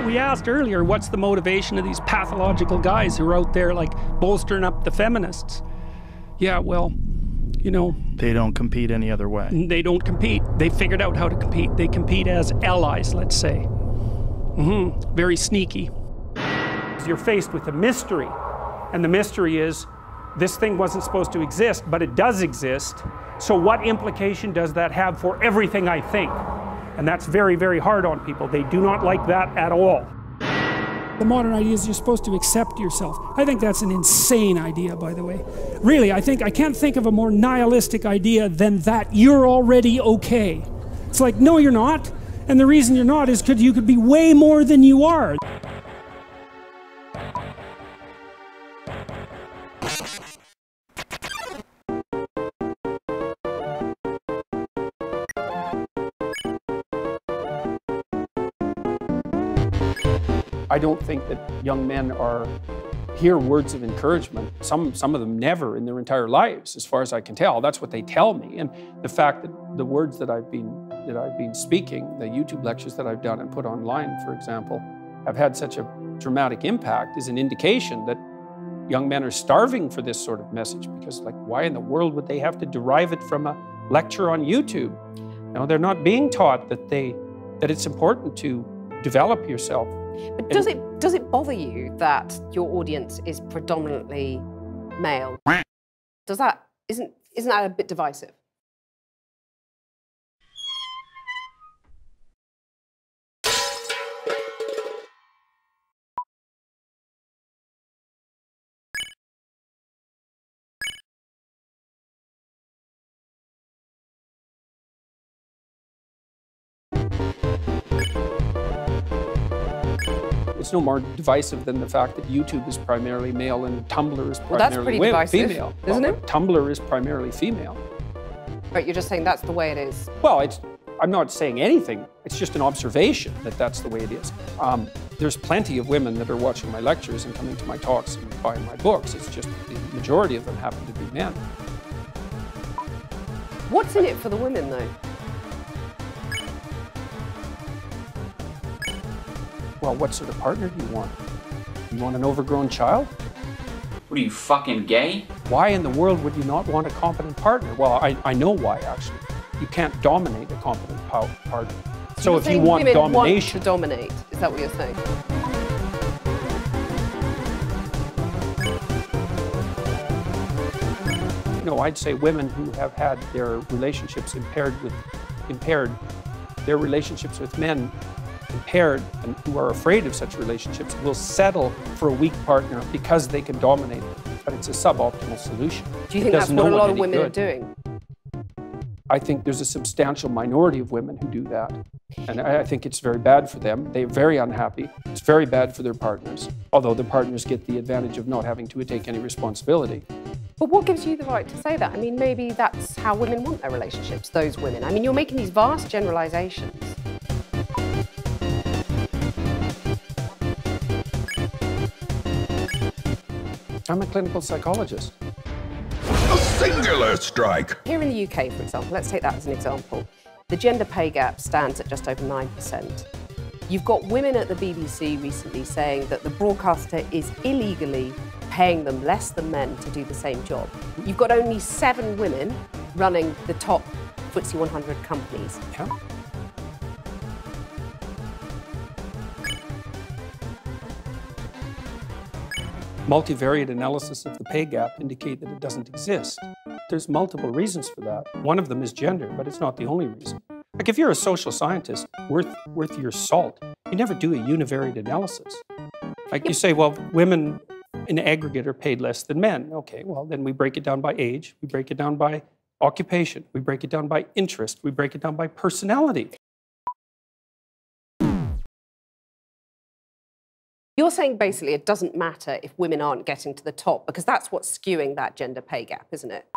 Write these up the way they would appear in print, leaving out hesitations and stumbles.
We asked earlier, what's the motivation of these pathological guys who are out there like bolstering up the feminists? Yeah, well, you know, they don't compete any other way. They don't compete. They figured out how to compete. They compete as allies, let's say. Very sneaky. You're faced with a mystery, and the mystery is this thing wasn't supposed to exist, but it does exist. So what implication does that have for everything I think? And that's very, very hard on people. They do not like that at all. The modern idea is you're supposed to accept yourself. I think that's an insane idea, by the way. Really, I can't think of a more nihilistic idea than that you're already okay. It's like, no, you're not. And the reason you're not is because you could be way more than you are. I don't think that young men hear words of encouragement. Some of them never in their entire lives, as far as I can tell. That's what they tell me. And the fact that the words that I've been speaking, the YouTube lectures that I've done and put online, for example, have had such a dramatic impact is an indication that young men are starving for this sort of message, because, like, why in the world would they have to derive it from a lecture on YouTube? No, they're not being taught that it's important to develop yourself. But does it bother you that your audience is predominantly male? Isn't that a bit divisive? It's no more divisive than the fact that YouTube is primarily male and Tumblr is Well, that's pretty primarily divisive, female. isn't Well, it? Tumblr is primarily female. But you're just saying that's the way it is. Well, I'm not saying anything. It's just an observation that that's the way it is. There's plenty of women that are watching my lectures and coming to my talks and buying my books. It's just the majority of them happen to be men. What's in it for the women, though? Well, what sort of partner do you want? You want an overgrown child? What are you, fucking gay? Why in the world would you not want a competent partner? Well, I know why, actually. You can't dominate a competent partner. So if you want domination... Want to dominate, is that what you're saying? No, I'd say women who have had their relationships their relationships with men impaired, and who are afraid of such relationships will settle for a weak partner because they can dominate them. But it's a suboptimal solution. Do you think that's what a lot of women are doing? I think there's a substantial minority of women who do that. And I think it's very bad for them. They're very unhappy. It's very bad for their partners, although their partners get the advantage of not having to take any responsibility. But what gives you the right to say that? I mean, maybe that's how women want their relationships, those women. I mean, you're making these vast generalizations. I'm a clinical psychologist. A singular strike! Here in the UK, for example, let's take that as an example. The gender pay gap stands at just over 9%. You've got women at the BBC recently saying that the broadcaster is illegally paying them less than men to do the same job. You've got only 7 women running the top FTSE 100 companies. Yeah. Multivariate analysis of the pay gap indicate that it doesn't exist. There's multiple reasons for that. One of them is gender, but it's not the only reason. Like, if you're a social scientist worth your salt, you never do a univariate analysis. Like you say, well, women in aggregate are paid less than men. Okay, well, then we break it down by age, we break it down by occupation, we break it down by interest, we break it down by personality. You're saying basically it doesn't matter if women aren't getting to the top, because that's what's skewing that gender pay gap, isn't it?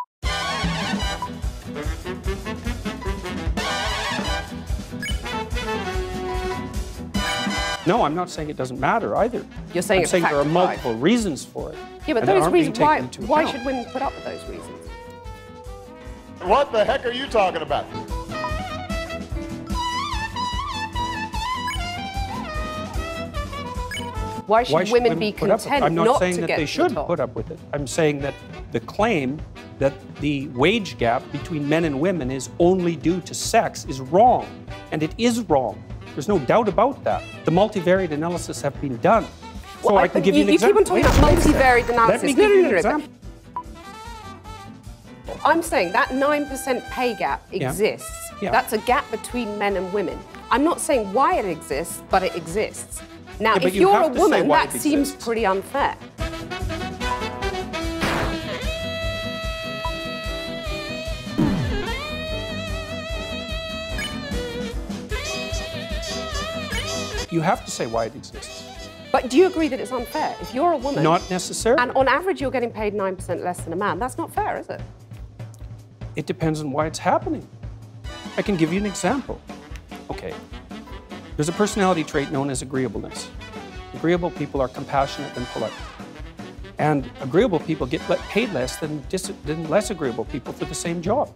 No, I'm not saying it doesn't matter either. You're saying I'm saying there are multiple reasons for it. Yeah, but those reasons, why should women put up with those reasons? What the heck are you talking about? Why should women be content I'm not saying to that get they to should the top? put up with it. I'm saying that the claim that the wage gap between men and women is only due to sex is wrong, and it is wrong. There's no doubt about that. The multivariate analysis have been done. So I can give you an example. You keep on talking about multivariate analysis. Let me give you an example. I'm saying that 9% pay gap exists. Yeah. That's a gap between men and women. I'm not saying why it exists, but it exists. Now, if you're a woman, that seems pretty unfair. You have to say why it exists. But do you agree that it's unfair? If you're a woman... Not necessarily. And on average, you're getting paid 9% less than a man. That's not fair, is it? It depends on why it's happening. I can give you an example. Okay. There's a personality trait known as agreeableness. Agreeable people are compassionate and polite. And agreeable people get paid less than less agreeable people for the same job.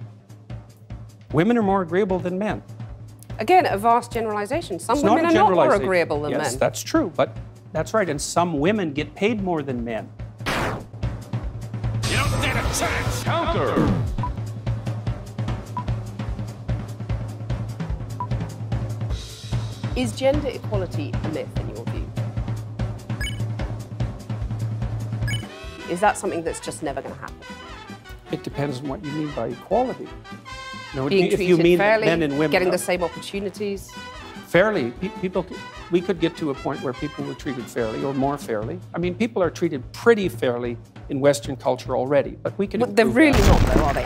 Women are more agreeable than men. Again, a vast generalization. Some women are not more agreeable than men. Yes, that's true, but that's right. And some women get paid more than men. You don't stand a chance. Counter. Is gender equality a myth in your view? Is that something that's just never going to happen? It depends on what you mean by equality. No, Being if treated you mean fairly, men and women, getting the same opportunities. Fairly, we could get to a point where people were treated fairly or more fairly. I mean, people are treated pretty fairly in Western culture already, but we can. But they're really not, though, are they?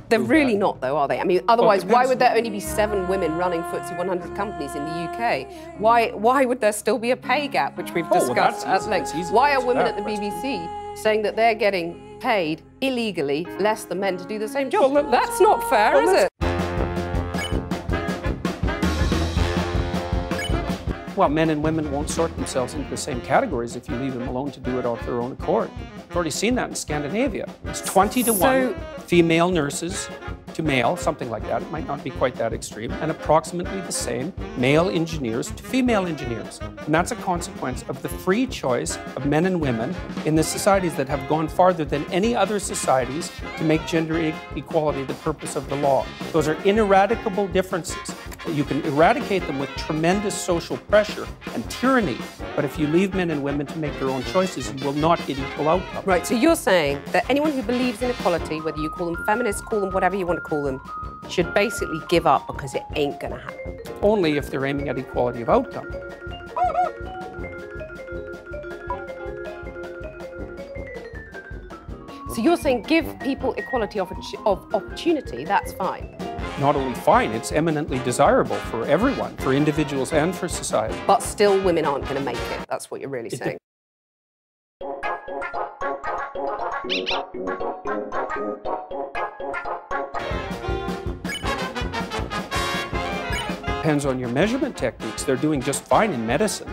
They're really not, though, are they? I mean, otherwise, why would there only be 7 women running FTSE 100 companies in the UK? Why would there still be a pay gap, which we've discussed at length? Why are women at the BBC saying that they're getting paid illegally less than men to do the same job? Well, that's not fair, is it? Well, men and women won't sort themselves into the same categories if you leave them alone to do it off their own accord. We've already seen that in Scandinavia. It's 20 to 1 female nurses to male, something like that. It might not be quite that extreme, and approximately the same male engineers to female engineers. And that's a consequence of the free choice of men and women in the societies that have gone farther than any other societies to make gender equality the purpose of the law. Those are ineradicable differences. You can eradicate them with tremendous social pressure and tyranny, but if you leave men and women to make their own choices, you will not get equal outcomes. Right, so you're saying that anyone who believes in equality, whether you call them feminists, call them whatever you want to call them, should basically give up because it ain't gonna happen. Only if they're aiming at equality of outcome. So you're saying give people equality of opportunity, that's fine. Not only fine, it's eminently desirable for everyone, for individuals and for society. But still women aren't going to make it, that's what you're really saying. Depends on your measurement techniques. They're doing just fine in medicine.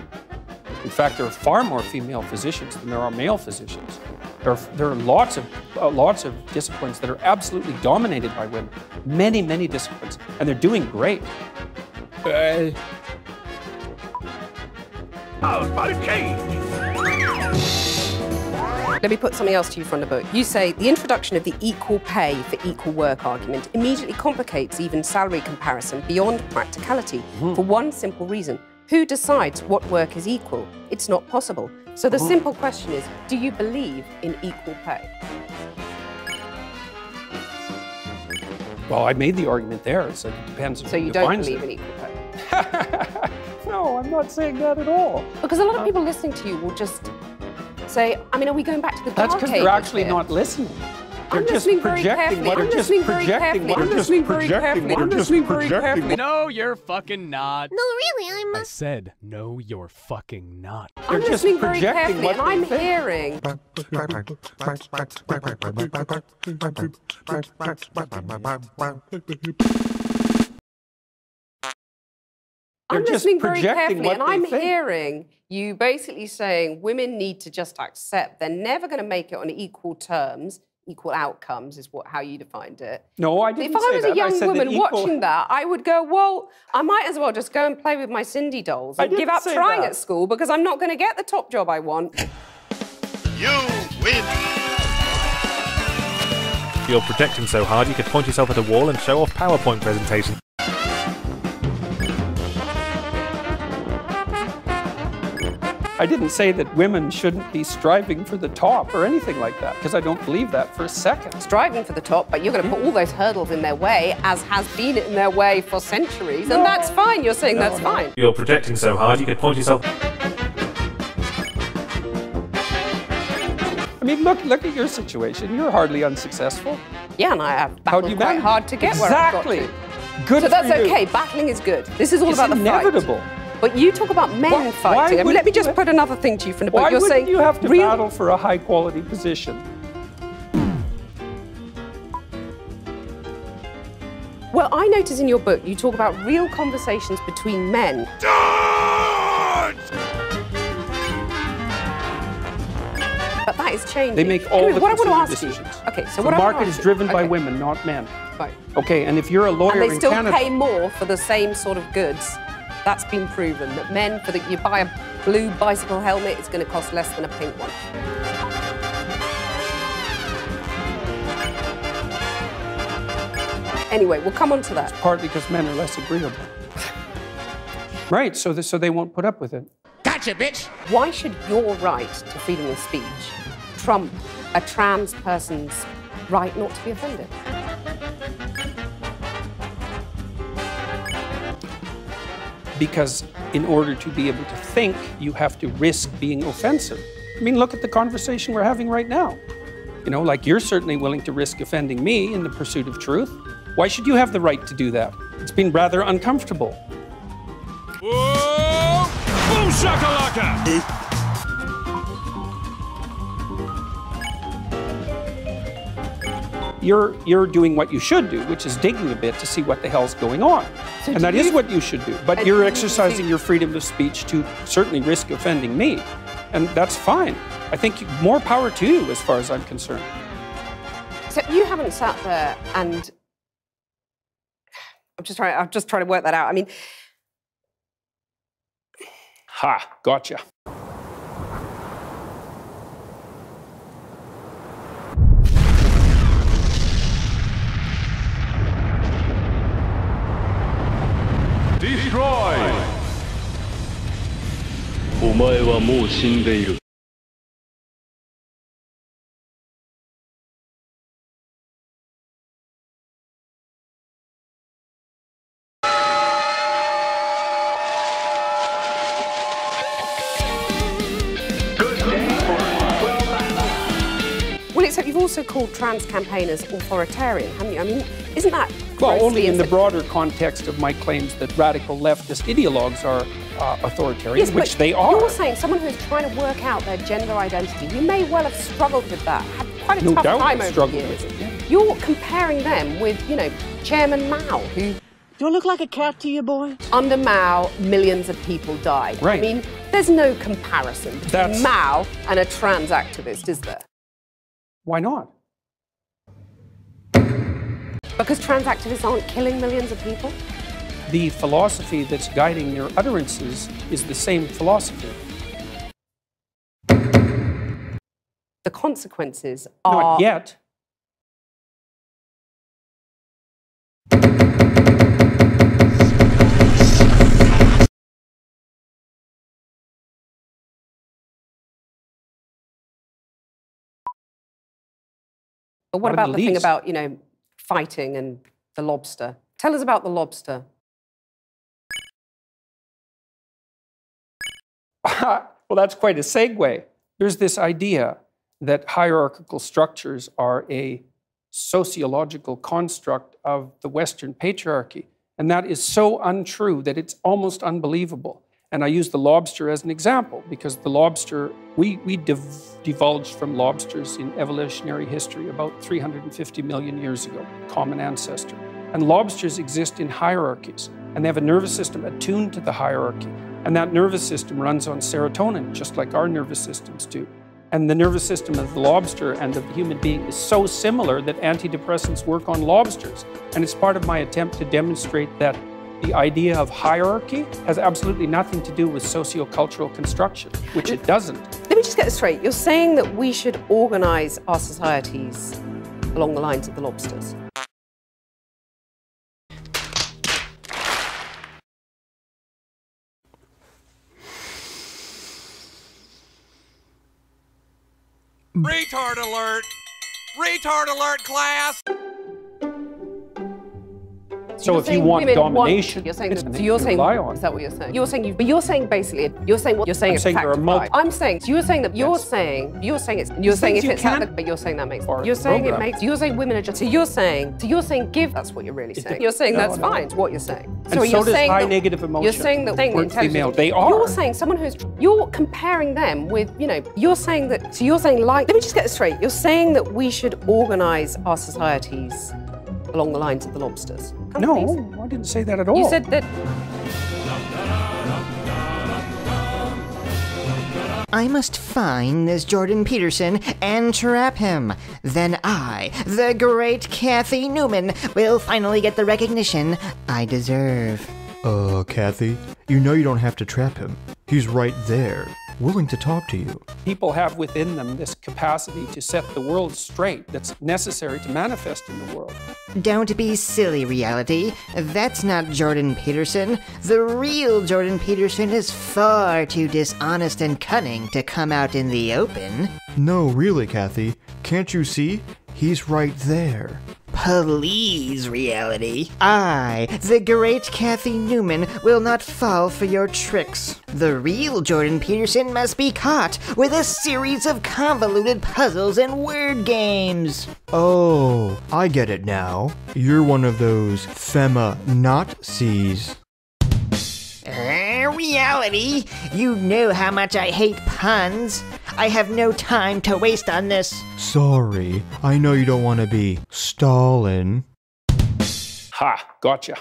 In fact, there are far more female physicians than there are male physicians. There are lots of disciplines that are absolutely dominated by women. Many, many disciplines, and they're doing great. Out by the cage. Let me put something else to you from the book. You say the introduction of the equal pay for equal work argument immediately complicates even salary comparison beyond practicality for one simple reason. Who decides what work is equal? It's not possible. So the simple question is, do you believe in equal pay? Well, I made the argument there, so it depends on So you don't believe in equal pay? No, I'm not saying that at all. Because a lot of people listening to you will just say, I mean, are we going back to the That's dark because ages they're actually here? not listening. They're I'm just listening very projecting carefully. what I'm they're just listening very projecting carefully. what I'm they're listening very carefully. I'm listening very carefully. No, you're fucking not. No, really, I'm I said, no, you're fucking not. I'm just listening very projecting carefully, what and I'm they think. hearing. I'm just listening very projecting carefully, what and they I'm think. hearing you basically saying women need to just accept they're never going to make it on equal terms. Equal outcomes is how you defined it. No, I didn't If I was say a that. I young said that woman equal- watching that, I would go, well, I might as well just go and play with my Cindy dolls I and give didn't up say trying that. at school because I'm not going to get the top job I want. You win. You're projecting so hard you could point yourself at a wall and show off PowerPoint presentation. I didn't say that women shouldn't be striving for the top or anything like that, because I don't believe that for a second. Striving for the top, but you're going to put all those hurdles in their way, as has been in their way for centuries, and that's fine. You're saying that's fine. You're projecting so hard you could point yourself... I mean, look at your situation. You're hardly unsuccessful. Yeah, and I have How do battled you quite manage? hard to get where I've got to. Exactly. Good So that's for you. okay. Battling is good. This is all It's about the inevitable. fight. But you talk about men Why fighting. I mean, let me wouldn't you just put another thing to you from the book. Why You're wouldn't saying you have to real... battle for a high-quality position? Well, I notice in your book you talk about real conversations between men. But that is changing. They make all the what I want to consumer ask decisions. You, okay, so The what I want to market ask is driven you, by okay, women, not men. Right. Okay, and if you're a lawyer And they in still Canada... pay more for the same sort of goods. That's been proven, that men, you buy a blue bicycle helmet, it's going to cost less than a pink one. Anyway, we'll come on to that. Partly because men are less agreeable. Right, so they won't put up with it. Gotcha, bitch! Why should your right to freedom of speech trump a trans person's right not to be offended? Because in order to be able to think, you have to risk being offensive. I mean, look at the conversation we're having right now. You know, like you're certainly willing to risk offending me in the pursuit of truth. Why should you have the right to do that? It's been rather uncomfortable. Whoa! Boom shakalaka! You're doing what you should do, which is digging a bit to see what the hell's going on. So and that is what you should do. But you're exercising your freedom of speech to certainly risk offending me. And that's fine. I think more power to you as far as I'm concerned. So you haven't sat there and... I'm just trying to work that out. I mean... Ha, gotcha. Destroy! お前はもう死んでいる。Well, except you've also called trans campaigners authoritarian, haven't you? I mean, isn't that... Well, only in the broader context of my claims that radical leftist ideologues are authoritarian, Yes, which but they are. You're saying someone who's trying to work out their gender identity, who may well have struggled with that, had quite a No tough doubt time they've over struggled the years. with it, yeah. You're comparing them with, you know, Chairman Mao, who... Do I look like a cat to you, boy? Under Mao, millions of people died. Right. I mean, there's no comparison between That's- Mao and a trans activist, is there? Why not? Because trans activists aren't killing millions of people? The philosophy that's guiding their utterances is the same philosophy. The consequences are... Not yet. But what Not in about the the thing least. about, you know, fighting and the lobster? Tell us about the lobster. Well, that's quite a segue. There's this idea that hierarchical structures are a sociological construct of the Western patriarchy. And that is so untrue that it's almost unbelievable. And I use the lobster as an example because the lobster, we divulged from lobsters in evolutionary history about 350 million years ago, common ancestor. And lobsters exist in hierarchies, and they have a nervous system attuned to the hierarchy. And that nervous system runs on serotonin, just like our nervous systems do. And the nervous system of the lobster and of the human being is so similar that antidepressants work on lobsters. And it's part of my attempt to demonstrate that the idea of hierarchy has absolutely nothing to do with sociocultural construction, which it doesn't. Let me just get this straight. You're saying that we should organise our societies along the lines of the lobsters? Retard alert! Retard alert, class! So if you want domination, you're saying it's that, so you're saying, rely on. is that what you're saying? You're saying, but you're saying basically, you're saying what you're saying is a fact of life. I'm saying, so you're saying that you're saying if it's that, but you're saying that makes sense. You're saying it makes, you're saying women are just, so you're saying give, that's what you're really saying. You're saying that's fine, it's what you're saying. And so you're does saying high negative emotion. You're saying that female, they are. You're saying someone who's, you're comparing them with, you're saying that, so you're saying like, let me just get this straight. You're saying that we should organise our societies along the lines of the lobsters. No, I didn't say that at all. You said that. I must find this Jordan Peterson and trap him. Then I, the great Cathy Newman, will finally get the recognition I deserve. Cathy, you know you don't have to trap him. He's right there, willing to talk to you. People have within them this capacity to set the world straight that's necessary to manifest in the world. Don't be silly, reality. That's not Jordan Peterson. The real Jordan Peterson is far too dishonest and cunning to come out in the open. No, really, Cathy. Can't you see? He's right there. Please, reality. I, the great Cathy Newman, will not fall for your tricks. The real Jordan Peterson must be caught with a series of convoluted puzzles and word games. Oh, I get it now. You're one of those fema-not-sees. Reality, you know how much I hate puns. I have no time to waste on this. Sorry, I know you don't want to be Stalin. Ha, gotcha.